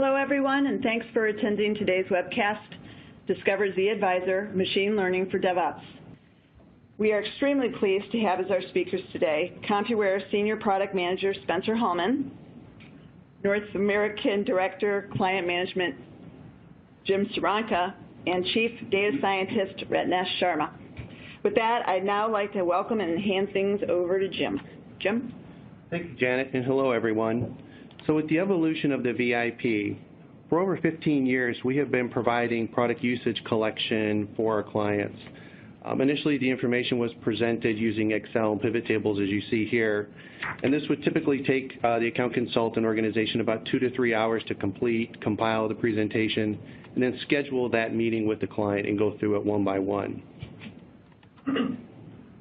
Hello, everyone, and thanks for attending today's webcast, Discover ZAdviser, Machine Learning for DevOps. We are extremely pleased to have as our speakers today Compuware Senior Product Manager Spencer Hallman, North American Director Client Management Jim Seronka, and Chief Data Scientist Ratnesh Sharma. With that, I'd now like to welcome and hand things over to Jim. Jim? Thank you, Janet, and hello, everyone. So with the evolution of the VIP, for over 15 years, we have been providing product usage collection for our clients. Initially, the information was presented using Excel and pivot tables, as you see here, and this would typically take the account consultant organization about 2 to 3 hours to complete, compile the presentation, and then schedule that meeting with the client and go through it one by one.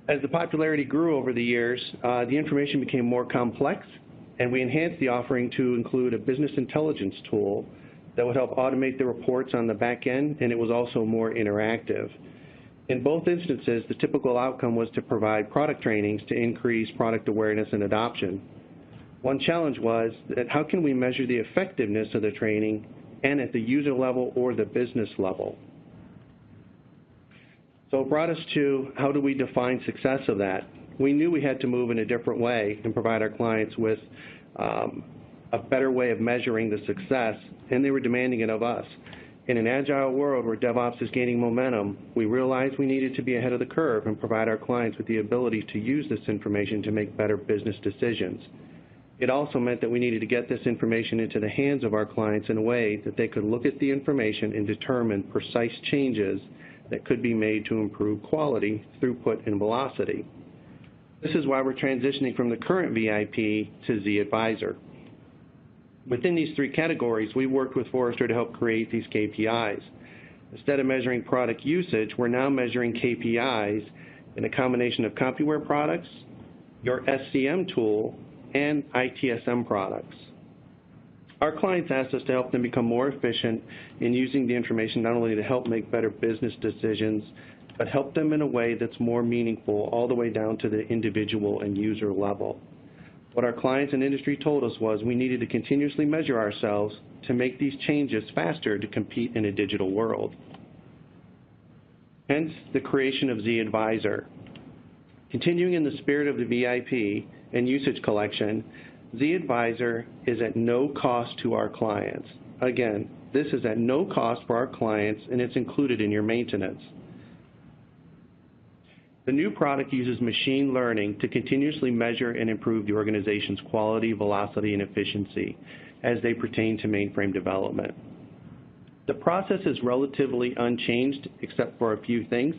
As the popularity grew over the years, the information became more complex, and we enhanced the offering to include a business intelligence tool that would help automate the reports on the back end, and it was also more interactive. In both instances, the typical outcome was to provide product trainings to increase product awareness and adoption. One challenge was that how can we measure the effectiveness of the training and at the user level or the business level? So it brought us to how do we define success of that? We knew we had to move in a different way and provide our clients with a better way of measuring the success, and they were demanding it of us. In an agile world where DevOps is gaining momentum, we realized we needed to be ahead of the curve and provide our clients with the ability to use this information to make better business decisions. It also meant that we needed to get this information into the hands of our clients in a way that they could look at the information and determine precise changes that could be made to improve quality, throughput, and velocity. This is why we're transitioning from the current VIP to ZAdviser. Within these three categories, we worked with Forrester to help create these KPIs. Instead of measuring product usage, we're now measuring KPIs in a combination of Compuware products, your SCM tool, and ITSM products. Our clients asked us to help them become more efficient in using the information not only to help make better business decisions, but help them in a way that's more meaningful all the way down to the individual and user level. What our clients and industry told us was we needed to continuously measure ourselves to make these changes faster to compete in a digital world. Hence, the creation of ZAdviser. Continuing in the spirit of the VIP and usage collection, ZAdviser is at no cost to our clients. Again, this is at no cost for our clients, and it's included in your maintenance. The new product uses machine learning to continuously measure and improve the organization's quality, velocity, and efficiency as they pertain to mainframe development. The process is relatively unchanged except for a few things.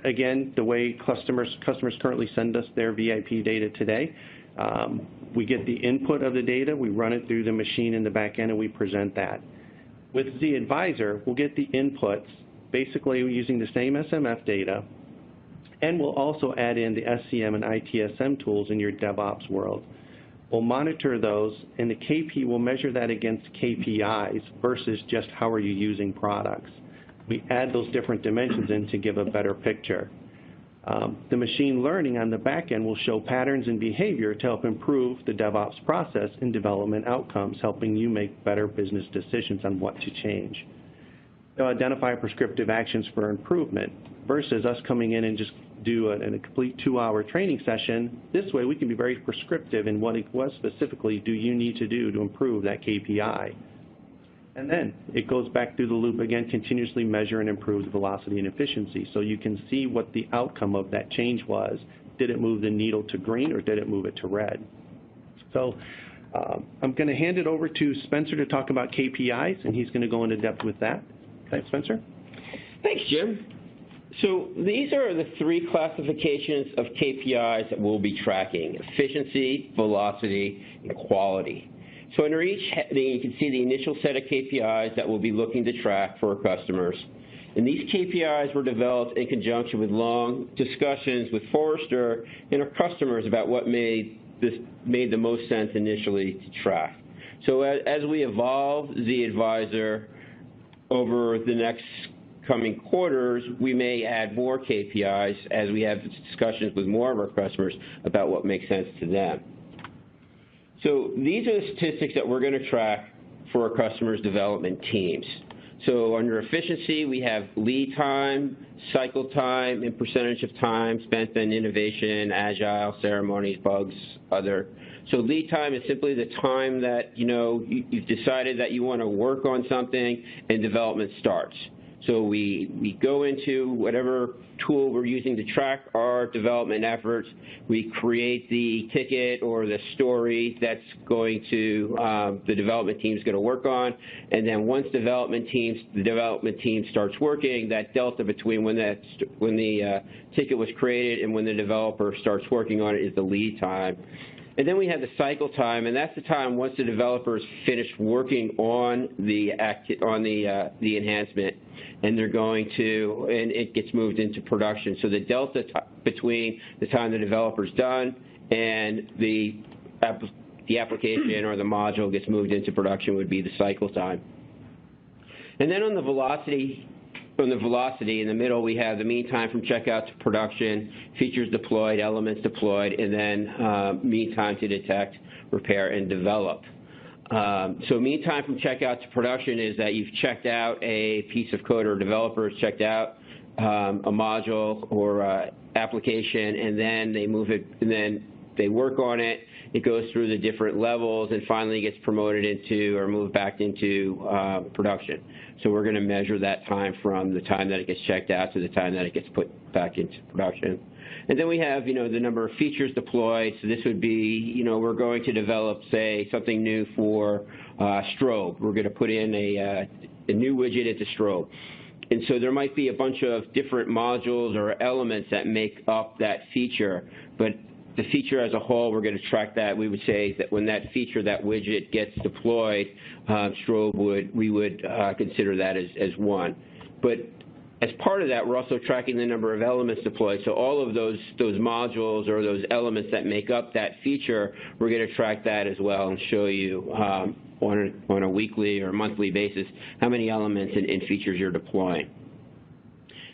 Again, the way customers currently send us their VIP data today, we get the input of the data, we run it through the machine in the back end, and we present that. With ZAdviser, we'll get the inputs, basically using the same SMF data, and we'll also add in the SCM and ITSM tools in your DevOps world. We'll monitor those, and the KP will measure that against KPIs versus just how are you using products. We add those different dimensions in to give a better picture. The machine learning on the back end will show patterns in behavior to help improve the DevOps process and development outcomes, helping you make better business decisions on what to change. They'll identify prescriptive actions for improvement versus us coming in and just do a complete 2-hour training session. This way we can be very prescriptive in what specifically do you need to do to improve that KPI. And then it goes back through the loop again, continuously measure and improve the velocity and efficiency so you can see what the outcome of that change was. Did it move the needle to green or did it move it to red? So I'm going to hand it over to Spencer to talk about KPIs, and he's going to go into depth with that. Okay, Spencer? Thanks, Jim. So these are the three classifications of KPIs that we'll be tracking: efficiency, velocity, and quality. So under each heading, you can see the initial set of KPIs that we'll be looking to track for our customers. And these KPIs were developed in conjunction with long discussions with Forrester and our customers about what made the most sense initially to track. So as we evolve ZAdviser over the next coming quarters, we may add more KPIs as we have discussions with more of our customers about what makes sense to them. So these are the statistics that we're going to track for our customers' development teams. So under efficiency, we have lead time, cycle time, and percentage of time spent on innovation, agile, ceremonies, bugs, other. So lead time is simply the time that, you've decided that you want to work on something and development starts. So we go into whatever tool we're using to track our development efforts. We create the ticket or the story that's going to, the development team's going to work on. And then once the development team starts working, that delta between when the ticket was created and when the developer starts working on it is the lead time. And then we have the cycle time, and that's the time once the developer is finished working on the enhancement, and they're going to, and it gets moved into production. So the delta between the time the developer's done and the application or the module gets moved into production would be the cycle time. And then on the velocity in the middle, we have the mean time from checkout to production, features deployed, elements deployed, and then mean time to detect, repair, and develop. So mean time from checkout to production is that you've checked out a piece of code or developer has checked out a module or application, and then they move it, and then they work on it. It goes through the different levels and finally gets promoted into or moved back into production. So we're going to measure that time from the time that it gets checked out to the time that it gets put back into production. And then we have, the number of features deployed. So this would be, we're going to develop, say, something new for strobe. We're going to put in a new widget into strobe. And so there might be a bunch of different modules or elements that make up that feature, but the feature as a whole, we're going to track that. We would say that when that feature, that widget gets deployed, strobe we would consider that as one. But as part of that, we're also tracking the number of elements deployed. So all of those modules or those elements that make up that feature, we're going to track that as well and show you on a weekly or monthly basis how many elements and features you're deploying.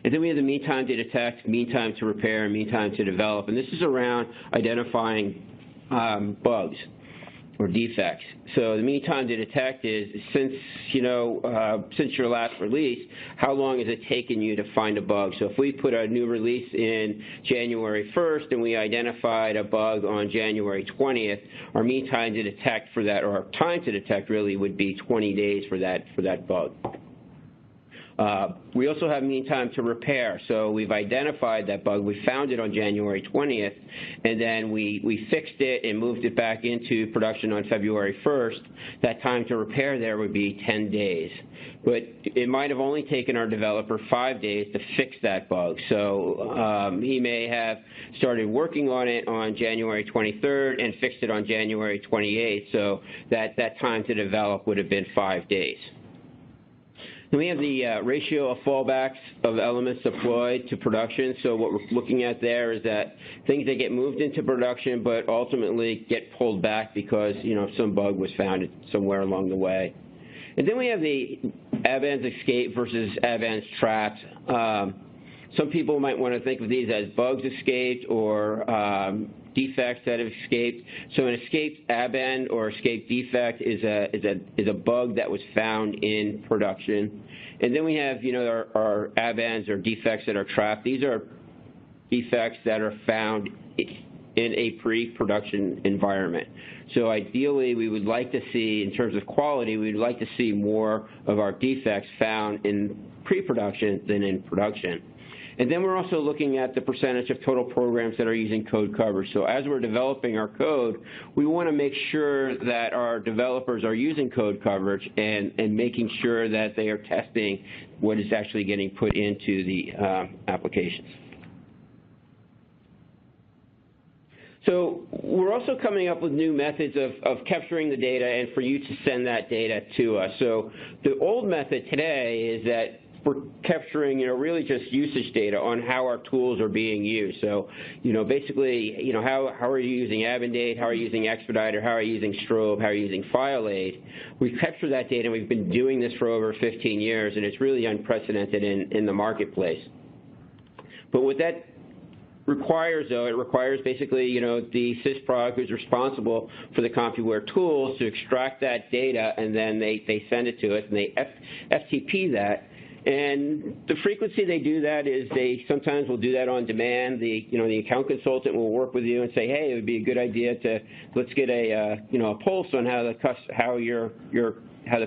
And then we have the mean time to detect, mean time to repair, and mean time to develop. And this is around identifying bugs or defects. So the mean time to detect is since your last release, how long has it taken you to find a bug? So if we put a new release in January 1st and we identified a bug on January 20th, our mean time to detect for that, or our time to detect really would be 20 days for that bug. We also have mean time to repair. So we've identified that bug. We found it on January 20th, and then we fixed it and moved it back into production on February 1st. That time to repair there would be 10 days. But it might have only taken our developer 5 days to fix that bug. So he may have started working on it on January 23rd and fixed it on January 28th. So that time to develop would have been 5 days. Then we have the ratio of fallbacks of elements deployed to production. So what we're looking at there is that things that get moved into production but ultimately get pulled back because, some bug was found somewhere along the way. And then we have the ab-ends escaped versus ab-ends trapped. Some people might want to think of these as bugs escaped or defects that have escaped. So an escaped ab-end or escaped defect is a bug that was found in production. And then we have our ab-ends or defects that are trapped. These are defects that are found in a pre-production environment. So ideally, we would like to see, in terms of quality, we'd like to see more of our defects found in pre-production than in production. And then we're also looking at the percentage of total programs that are using code coverage. So as we're developing our code, we want to make sure that our developers are using code coverage and making sure that they are testing what is actually getting put into the applications. So we're also coming up with new methods of capturing the data and for you to send that data to us. So the old method today is that we're capturing, really just usage data on how our tools are being used. So, basically, how are you using Abendate, how are you using Expediter, how are you using Strobe, how are you using FileAid? We've captured that data, and we've been doing this for over 15 years, and it's really unprecedented in the marketplace. But what that requires, though, it requires basically, the sysprog who's responsible for the Compuware tools to extract that data, and then they send it to us, and they FTP that. And the frequency they do that is they sometimes will do that on demand. The account consultant will work with you and say, hey, it would be a good idea to let's get a pulse on how your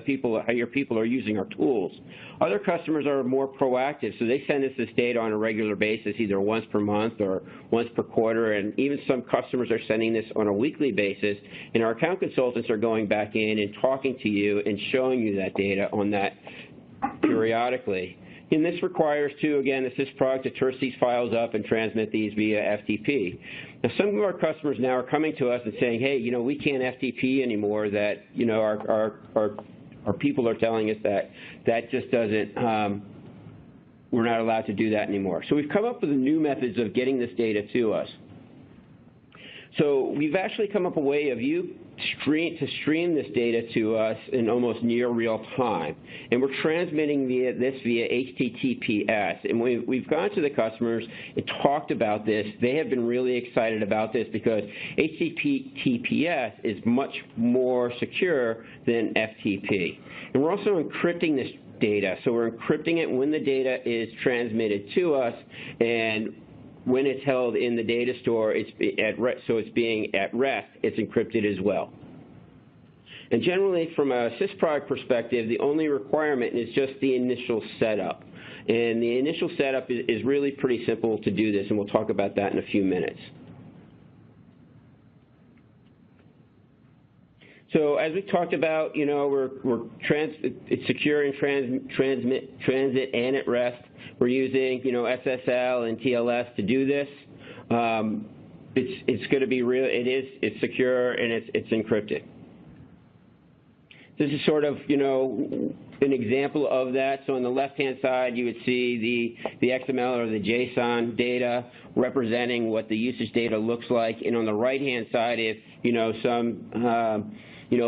people are using our tools. Other customers are more proactive, so they send us this data on a regular basis, either once per month or once per quarter, and even some customers are sending this on a weekly basis, and our account consultants are going back in and talking to you and showing you that data on that periodically. And this requires, too, again, the sysprog to terse these files up and transmit these via FTP. Now, some of our customers now are coming to us and saying, hey, we can't FTP anymore, that, our people are telling us that just doesn't, we're not allowed to do that anymore. So we've come up with new methods of getting this data to us. So we've actually come up with a way of stream this data to us in almost near real time. And we're transmitting this via HTTPS. And we've gone to the customers and talked about this. They have been really excited about this because HTTPS is much more secure than FTP. And we're also encrypting this data. So we're encrypting it when the data is transmitted to us, and when it's held in the data store, so it's being at rest, it's encrypted as well. And generally, from a sysprog perspective, the only requirement is just the initial setup. And the initial setup is really pretty simple to do this, and we'll talk about that in a few minutes. So as we talked about, it's secure in transit and at rest. We're using, SSL and TLS to do this. It's going to be real. It's secure and it's encrypted. This is sort of, an example of that. So on the left-hand side, you would see the XML or the JSON data representing what the usage data looks like. And on the right-hand side, if, some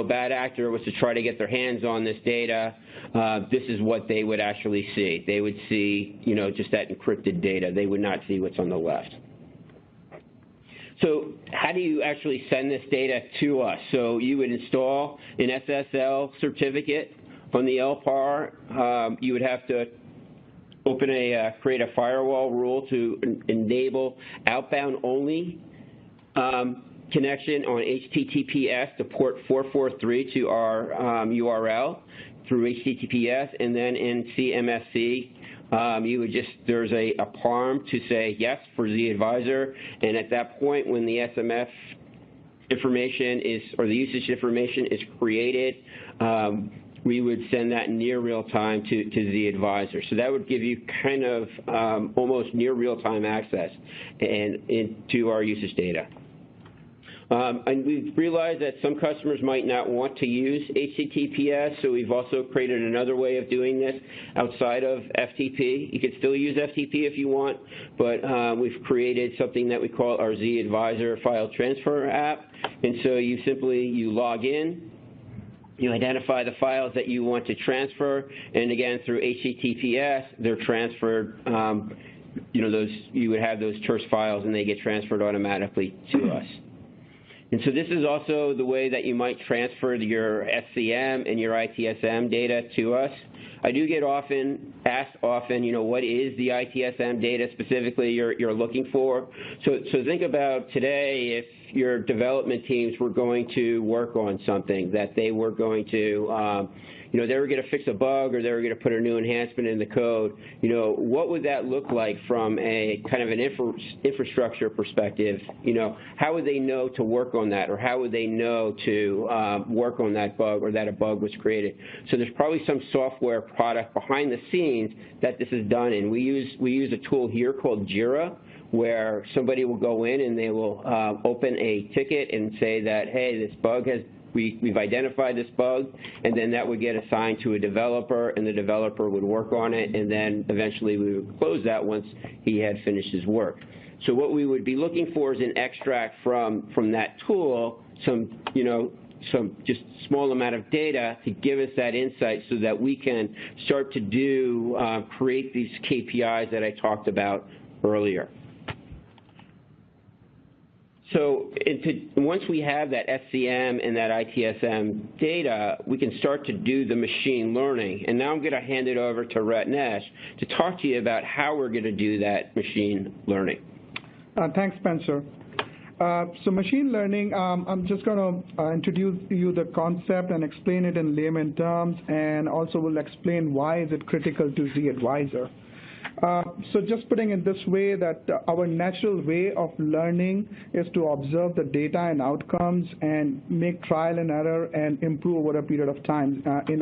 bad actor was to try to get their hands on this data, this is what they would actually see. They would see, just that encrypted data. They would not see what's on the left. So how do you actually send this data to us? So you would install an SSL certificate on the LPAR. You would have to create a firewall rule to enable outbound only connection on HTTPS to port 443 to our URL through HTTPS, and then in CMSC, there's a PARM to say yes for ZAdviser, and at that point when the SMF information or the usage information is created, we would send that near real time to ZAdviser. So that would give you kind of almost near real time access into our usage data. And we've realized that some customers might not want to use HTTPS, so we've also created another way of doing this outside of FTP. You could still use FTP if you want, but we've created something that we call our ZAdviser file transfer app. And so you log in, you identify the files that you want to transfer, and again, through HTTPS, they're transferred. You would have those terse files, and they get transferred automatically to us. And so this is also the way that you might transfer your SCM and your ITSM data to us. I do get asked often, what is the ITSM data specifically you're looking for? So think about today, if your development teams were going to work on something that they were going to, they were going to fix a bug or they were going to put a new enhancement in the code, what would that look like from a kind of an infrastructure perspective? How would they know to work on that, or how would they know to work on that bug or that a bug was created? So there's probably some software product behind the scenes that this is done in. We use a tool here called Jira, where somebody will go in and they will open a ticket and say that, hey, this bug we've identified this bug, and then that would get assigned to a developer, and the developer would work on it, and then eventually we would close that once he had finished his work. So what we would be looking for is an extract from that tool, some just small amount of data to give us that insight so that we can start to create these KPIs that I talked about earlier. So once we have that SCM and that ITSM data, we can start to do the machine learning. And now I'm going to hand it over to Ratnesh to talk to you about how we're going to do that machine learning. Thanks, Spencer. So machine learning, I'm just going to introduce you the concept and explain it in layman terms, and also will explain why is it critical to ZAdviser. So just putting it this way, that our natural way of learning is to observe the data and outcomes and make trial and error and improve over a period of time in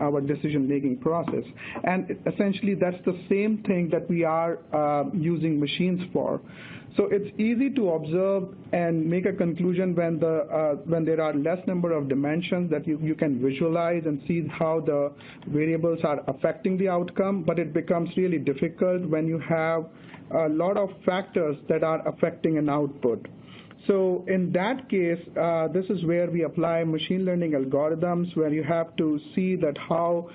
our decision-making process. And essentially, that's the same thing that we are using machines for. So it's easy to observe and make a conclusion when there are less number of dimensions that you can visualize and see how the variables are affecting the outcome, but it becomes really difficult when you have a lot of factors that are affecting an output. So in that case, this is where we apply machine learning algorithms, where you have to see that how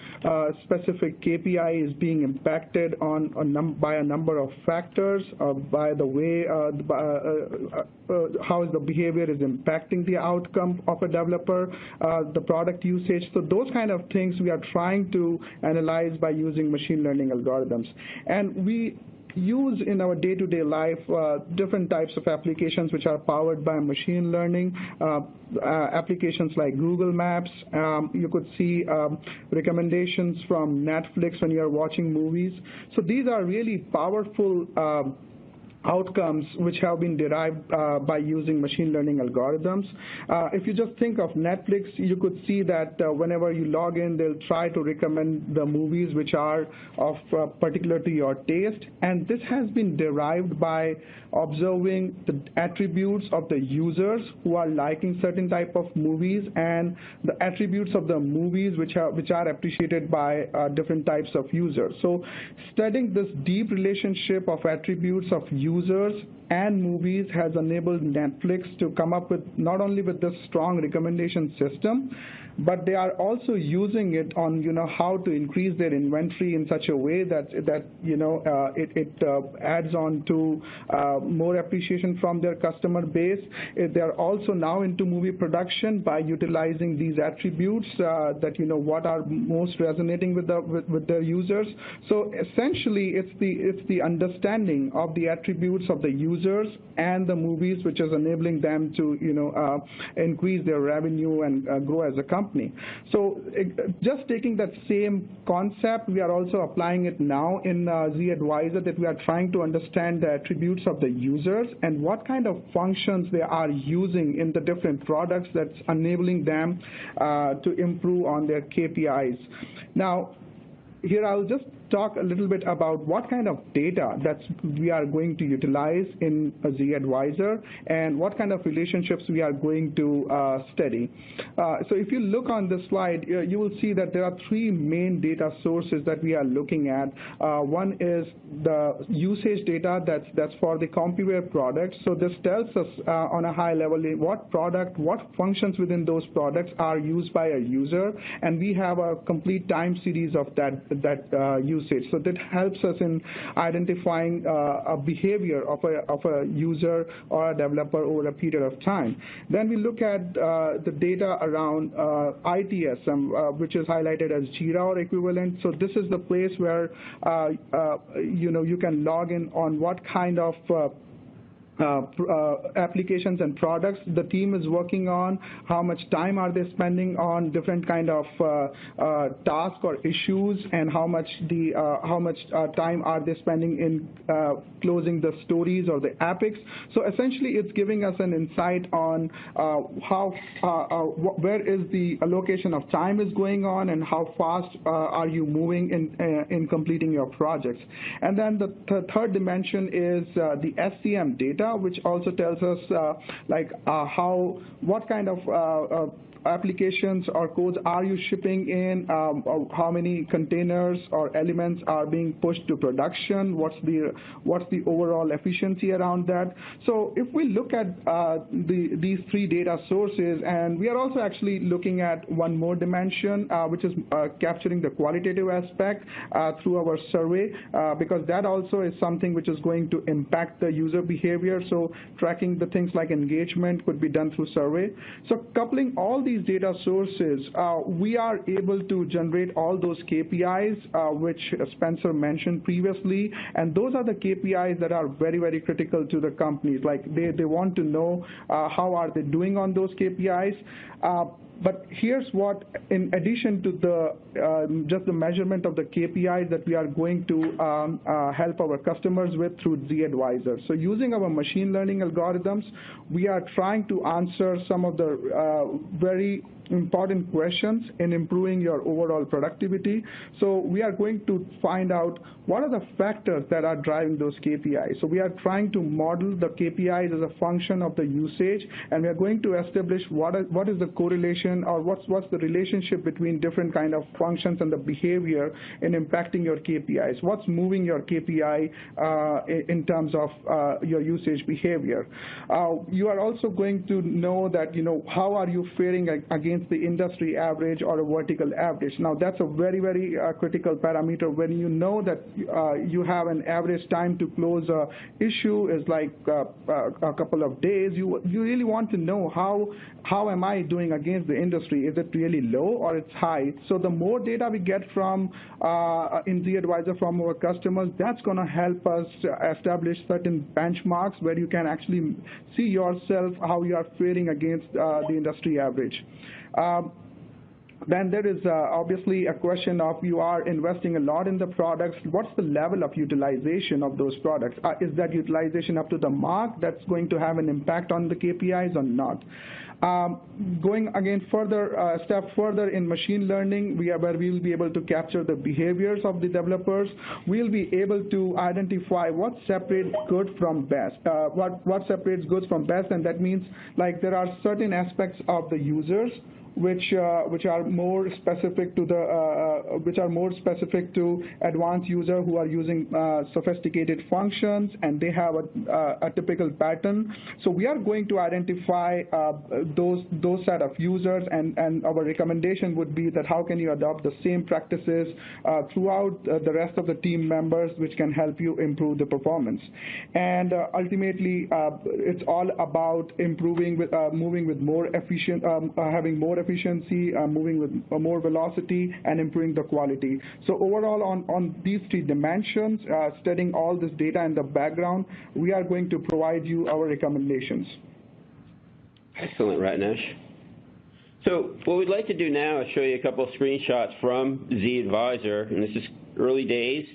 specific KPI is being impacted by a number of factors, by the way how the behavior is impacting the outcome of a developer, the product usage. So those kind of things we are trying to analyze by using machine learning algorithms. And we use in our day-to-day life different types of applications which are powered by machine learning, applications like Google Maps. You could see recommendations from Netflix when you are watching movies. So these are really powerful outcomes which have been derived by using machine learning algorithms. If you just think of Netflix, you could see that whenever you log in, they'll try to recommend the movies which are of particular to your taste. And this has been derived by observing the attributes of the users who are liking certain type of movies and the attributes of the movies which are appreciated by different types of users. So studying this deep relationship of attributes of users and movies has enabled Netflix to come up with not only with this strong recommendation system, but they are also using it on how to increase their inventory in such a way that it adds on to more appreciation from their customer base. They are also now into movie production by utilizing these attributes that what are most resonating with their users. So essentially, it's the understanding of the attributes of the users and the movies which is enabling them to increase their revenue and grow as a company. So just taking that same concept, we are also applying it now in ZAdviser, that we are trying to understand the attributes of the users and what kind of functions they are using in the different products that's enabling them to improve on their KPIs. Now, here I'll just talk a little bit about what kind of data that we are going to utilize in a ZAdviser and what kind of relationships we are going to study. So if you look on this slide, you will see that there are three main data sources that we are looking at. One is the usage data that's for the Compuware products. So this tells us on a high level what functions within those products are used by a user, and we have a complete time series of that usage. So that helps us in identifying a behavior of a user or a developer over a period of time. Then we look at the data around ITSM, which is highlighted as Jira or equivalent. So this is the place where you can log in on what kind of applications and products the team is working on, how much time are they spending on different kind of tasks or issues, and how much time are they spending in closing the stories or the epics. So essentially, it's giving us an insight on where is the allocation of time is going on and how fast are you moving in completing your projects. And then the third dimension is the SCM data, which also tells us what kind of applications or codes are you shipping in, how many containers or elements are being pushed to production, what's the overall efficiency around that. So if we look at these three data sources, and we are also actually looking at one more dimension, which is capturing the qualitative aspect through our survey, because that also is something which is going to impact the user behavior. behavior, so tracking the things like engagement could be done through survey. So coupling all these data sources, we are able to generate all those KPIs, which Spencer mentioned previously, and those are the KPIs that are very, very critical to the companies. Like they want to know how are they doing on those KPIs. But here's what, in addition to the just the measurement of the KPIs that we are going to help our customers with through ZAdviser. So using our machine learning algorithms, we are trying to answer some of the very important questions in improving your overall productivity. So we are going to find out what are the factors that are driving those KPIs. So we are trying to model the KPIs as a function of the usage, and we are going to establish what is the correlation, or what's the relationship between different kind of functions and the behavior in impacting your KPIs. What's moving your KPI in terms of your usage behavior. You are also going to know that, how are you faring against the industry average or a vertical average. Now that's a very, very critical parameter. When you know that you have an average time to close a issue is like a couple of days, you really want to know how am I doing against the industry? Is it really low or it's high? So the more data we get from in ZAdviser from our customers, that's going to help us establish certain benchmarks where you can actually see yourself how you are faring against the industry average. Then there is obviously a question of, you are investing a lot in the products. What's the level of utilization of those products? Is that utilization up to the mark that's going to have an impact on the KPIs or not? Going again a step further in machine learning, where we'll be able to capture the behaviors of the developers. We'll be able to identify what separates good from best. What separates good from best, and that means like there are certain aspects of the users which are more specific to advanced user who are using sophisticated functions, and they have a typical pattern. So we are going to identify those set of users, and our recommendation would be that how can you adopt the same practices throughout the rest of the team members, which can help you improve the performance. And ultimately, it's all about improving, moving with more efficient, having more efficiency, moving with more velocity, and improving the quality. So overall, on these three dimensions, studying all this data in the background, we are going to provide you our recommendations. Excellent, Ratnesh. So what we'd like to do now is show you a couple of screenshots from ZAdviser, and this is early days.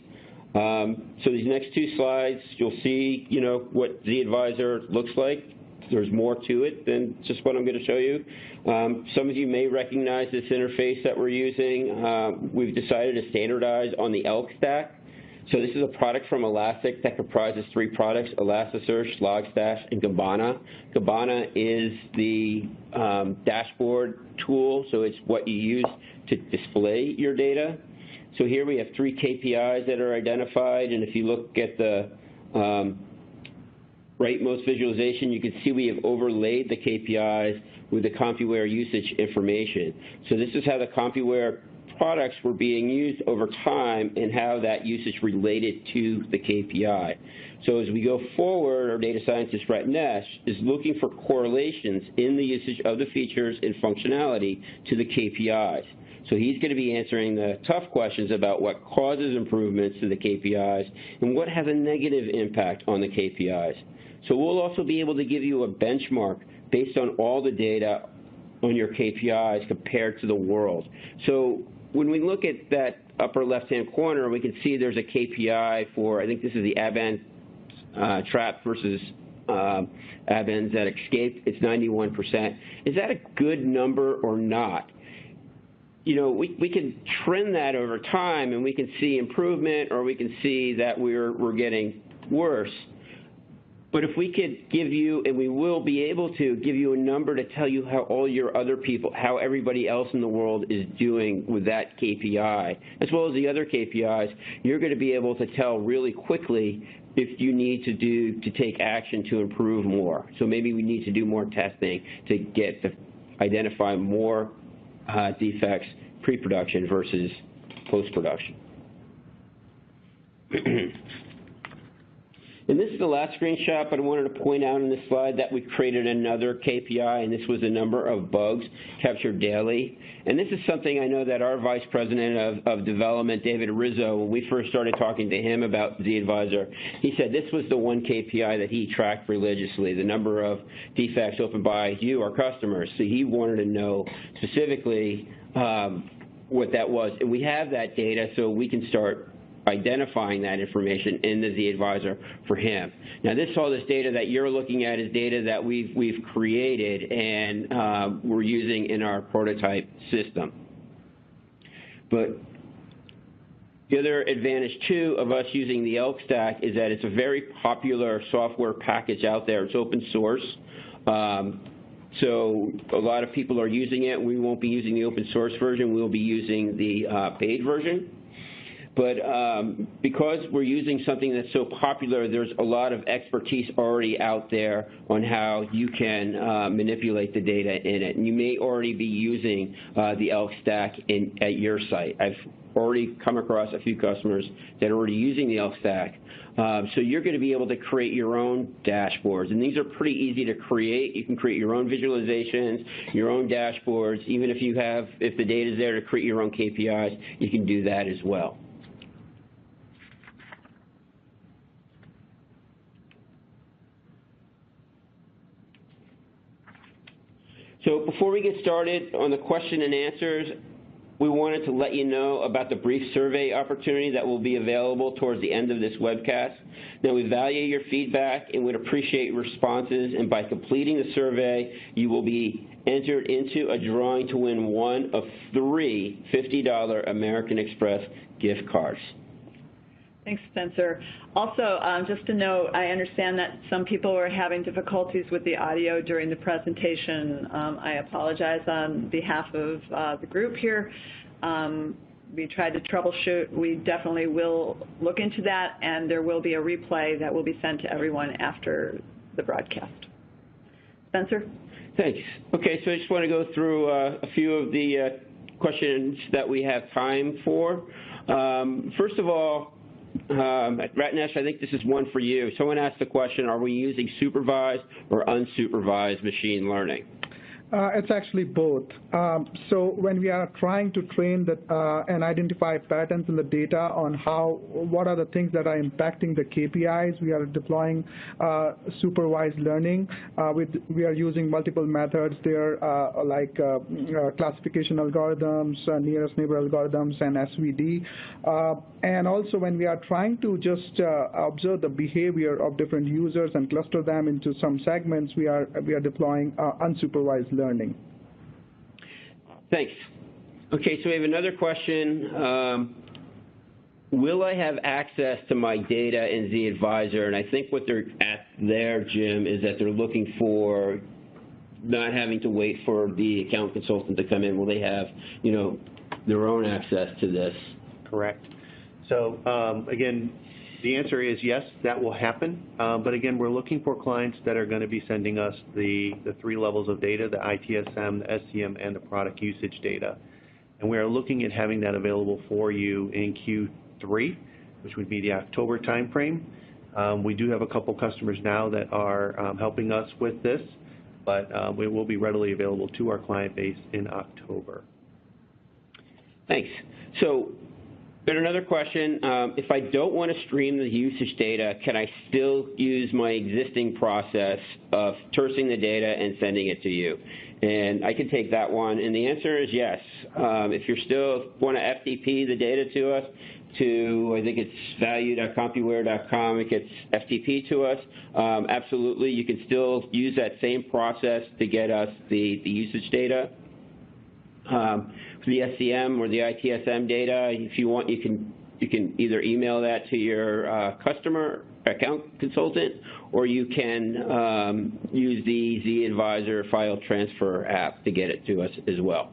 So these next two slides, you'll see, what ZAdviser looks like. There's more to it than just what I'm going to show you. Some of you may recognize this interface that we're using. We've decided to standardize on the ELK stack. So this is a product from Elastic that comprises three products: Elasticsearch, Logstash, and Kibana. Kibana is the dashboard tool, so it's what you use to display your data. So here we have three KPIs that are identified, and if you look at the rightmost visualization, you can see we have overlaid the KPIs with the Compuware usage information. So this is how the Compuware products were being used over time and how that usage related to the KPI. So as we go forward, our data scientist Ratnesh is looking for correlations in the usage of the features and functionality to the KPIs. So he's going to be answering the tough questions about what causes improvements to the KPIs and what has a negative impact on the KPIs. So we'll also be able to give you a benchmark based on all the data on your KPIs compared to the world. So when we look at that upper left-hand corner, we can see there's a KPI for, I think this is the Advent trap versus Advents that escaped. It's 91%. Is that a good number or not? We can trend that over time, and we can see improvement, or we can see that we're getting worse. But if we could give you, and we will be able to give you a number to tell you how all your other people, how everybody else in the world is doing with that KPI, as well as the other KPIs, you're going to be able to tell really quickly if you need to take action to improve more. So maybe we need to do more testing to identify more defects pre-production versus post-production. And this is the last screenshot, but I wanted to point out on this slide that we created another KPI, and this was the number of bugs captured daily. And this is something I know that our Vice President of Development, David Rizzo, when we first started talking to him about ZAdviser, he said this was the one KPI that he tracked religiously, the number of defects opened by you, our customers. So he wanted to know specifically what that was. And we have that data, so we can start identifying that information in the ZAdviser for him. Now, all this data that you're looking at is data that we've created and we're using in our prototype system. But the other advantage, too, of us using the Elk Stack is that it's a very popular software package out there. It's open source. So a lot of people are using it. We won't be using the open source version. We'll be using the paid version. But because we're using something that's so popular, there's a lot of expertise already out there on how you can manipulate the data in it. And you may already be using the Elk Stack at your site. I've already come across a few customers that are already using the Elk Stack. So you're going to be able to create your own dashboards. And these are pretty easy to create. You can create your own visualizations, your own dashboards. Even if the data is there to create your own KPIs, you can do that as well. So before we get started on the question and answers, we wanted to let you know about the brief survey opportunity that will be available towards the end of this webcast. Now, we value your feedback and would appreciate responses, and by completing the survey, you will be entered into a drawing to win one of 3 $50 American Express gift cards. Thanks, Spencer. Also, just to note, I understand that some people were having difficulties with the audio during the presentation. I apologize on behalf of the group here. We tried to troubleshoot. We definitely will look into that, and there will be a replay that will be sent to everyone after the broadcast. Spencer? Thanks. Okay, so I just want to go through a few of the questions that we have time for. First of all, Ratnesh, I think this is one for you. Someone asked the question, are we using supervised or unsupervised machine learning? It's actually both. So when we are trying to train and identify patterns in the data on what are the things that are impacting the KPIs, we are deploying supervised learning. We are using multiple methods there, like classification algorithms, nearest neighbor algorithms, and SVD. And also when we are trying to just observe the behavior of different users and cluster them into some segments, we are deploying unsupervised learning. Thanks. Okay, so we have another question. Will I have access to my data in ZAdviser? And I think what they're at there, Jim, is that they're looking for not having to wait for the account consultant to come in. Will they have, their own access to this? Correct. So again, the answer is yes, that will happen. But again, we're looking for clients that are going to be sending us the 3 levels of data, the ITSM, the SCM, and the product usage data. And we are looking at having that available for you in Q3, which would be the October timeframe. We do have a couple customers now that are helping us with this, but it will be readily available to our client base in October. Thanks. So, but another question, if I don't want to stream the usage data, can I still use my existing process of tersing the data and sending it to you? And I can take that one, and the answer is yes. If you still want to FTP the data to us, I think it's value.compuware.com, it gets FTP to us, absolutely. You can still use that same process to get us the usage data. For the SCM or the ITSM data, if you want, you can either email that to your customer account consultant, or you can use the ZAdviser file transfer app to get it to us as well.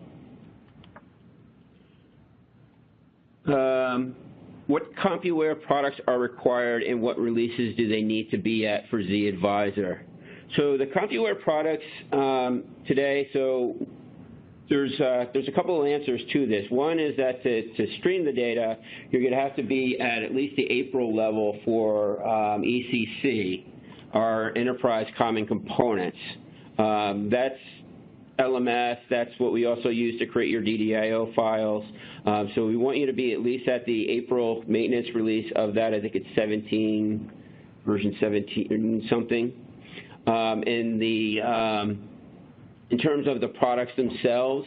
What Compuware products are required and what releases do they need to be at for ZAdviser? So the Compuware products today, There's a couple of answers to this. One is that to stream the data, you're going to have to be at least the April level for ECC, our Enterprise Common Components. That's LMS. That's what we also use to create your DDIO files. So we want you to be at least at the April maintenance release of that. I think it's 17, version 17 something. In terms of the products themselves,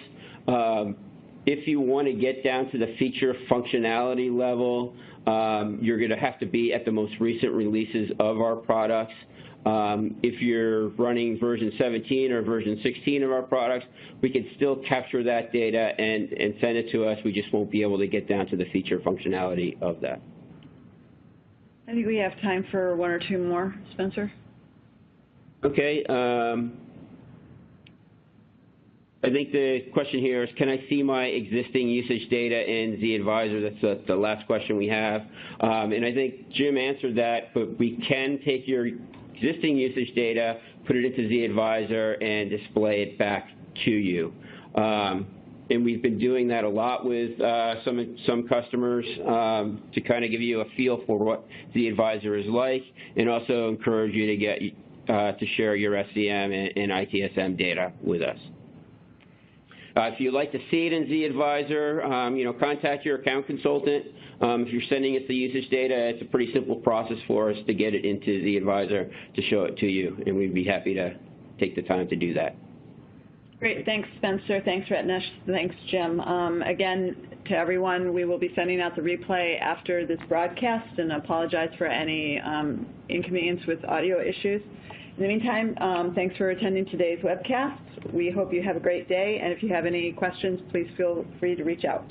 if you want to get down to the feature functionality level, you're going to have to be at the most recent releases of our products. If you're running version 17 or version 16 of our products, we can still capture that data and send it to us. We just won't be able to get down to the feature functionality of that. I think we have time for one or two more. Spencer? Okay. I think the question here is, can I see my existing usage data in ZAdviser? That's the last question we have. And I think Jim answered that, but we can take your existing usage data, put it into ZAdviser, and display it back to you. And we've been doing that a lot with some customers to kind of give you a feel for what ZAdviser is like, and also encourage you to get to share your SCM and ITSM data with us. If you'd like to see it in ZAdviser, contact your account consultant. If you're sending us the usage data, it's a pretty simple process for us to get it into ZAdviser to show it to you, and we'd be happy to take the time to do that. Great. Thanks, Spencer. Thanks, Ratnesh. Thanks, Jim. Again, to everyone, we will be sending out the replay after this broadcast, and apologize for any inconvenience with audio issues. In the meantime, thanks for attending today's webcast. We hope you have a great day, and if you have any questions, please feel free to reach out.